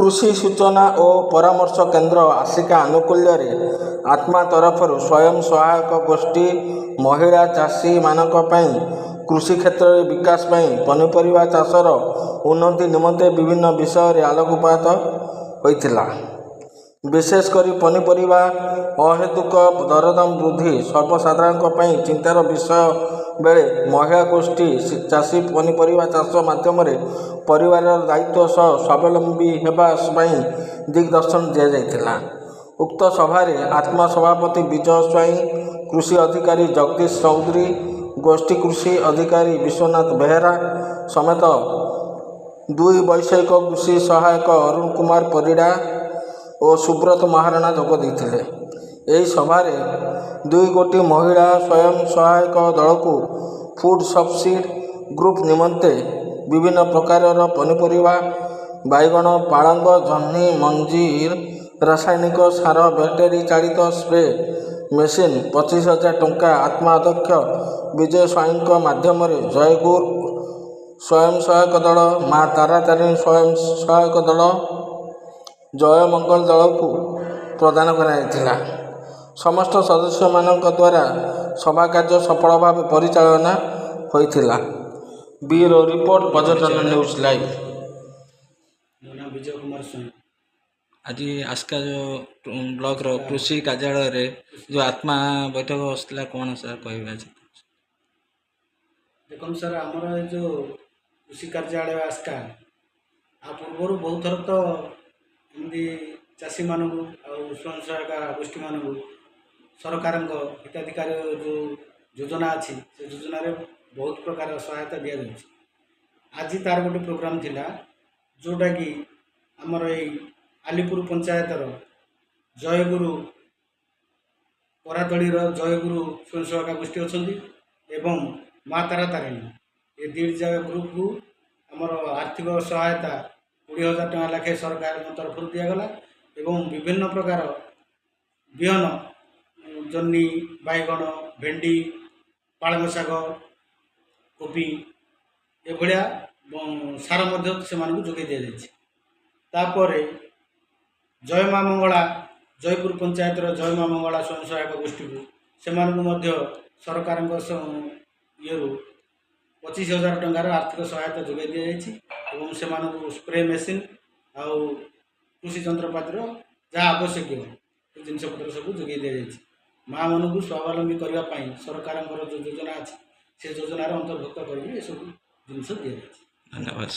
कृषि सूचना और परामर्श केन्द्र आसिका आनुकूल्य आत्मा तरफ स्वयं सहायक गोष्ठी महिला चाषी मानक कृषि क्षेत्र में विकास पनीपरिया चाषर उन्नति निमंते विभिन्न विषय आलोकपात होता। विशेषकर पनीपरिया अहेतुक दरदाम वृद्धि सर्वसाधारण चिंतार विषय बेले महिला गोष्ठी चाषी पनीपरिया चाष माध्यम परिवार दायित्व सह स्वावलंबी होगा दिग्दर्शन दि जाता। उक्त सभारे आत्मा सभापति विजय स्वाई, कृषि अधिकारी जगदीश चौधरी, गोष्ठी कृषि अधिकारी विश्वनाथ बेहेरा समेत दुई वैषयिक कृषि सहायक अरुण कुमार परिड़ा और सुब्रत महाराणा जोग देते। यही सभारे 2 गोटी महिला स्वयं सहायक दल को फूड सब्सिडी ग्रुप निमंते विभिन्न प्रकार पनीपरिया बैगण पालंग जह्नी मंजीर रासायनिक सार बैटेरी चालित स्प्रे मेसीन 25,000 टंका आत्मा अध्यक्ष विजय स्वाई माध्यम जयगुर स्वयं सहायक दल, माँ तारातारिणी स्वयं सहायक दल, जय मंगल दल को प्रदान कराइथिला। समस्त सदस्य मानक द्वारा सभा कार्य सफल भाव परिचालना होइथिला। ब्यूरो रिपोर्ट पर्यटन न्यूज लाइव। विजय कुमार स्वाई आज आस्का जो ब्लॉक रो कृषि कार्यालय रे जो आत्मा बैठक होता कौन सर कह देखो सर आमर जो कृषि कार्यालय आस्का आ पूर्व बहुत थर तो एमती चाषी मान स्वयं सहायक गोष्ठी मान सरकार हिताधिकारी जो योजना अच्छी से योजन बहुत प्रकार सहायता दि जाए। आज तार गोटे प्रोग्राम थिला जोटा कि आमर ये आलीपुर पंचायतर जयगुरु परातलीर जयगुरु स्वयं सहायक गोष्ठी अच्छा एवं माँ तारातारिणी ये 2 जगह ग्रुप को आमर आर्थिक सहायता 20,000 टଙ୍କା लाखे सरकार तरफ दिगला एवं विभिन्न प्रकार बिहन जन्नी बैगण भेंडी पालंग शाग कोबी एभलिया सार से जोगे दि जापर जय माँ मंगला जयपुर पंचायतर जय माँ मंगला स्वयं सहायक गोष्ठी को से सरकार ये 25,000 टंकार आर्थिक सहायता जोगे दि जाए से स्प्रे मेसीन आउ कृषि जंत्रपातिर जहाँ आवश्यक जिनपतर सब जोगे दि जाए। माँ मन को स्वावलंबी करने सरकार जो योजना अच्छी से योजन अंतर्भुक्त कर सब जिन दि जाए। धन्यवाद।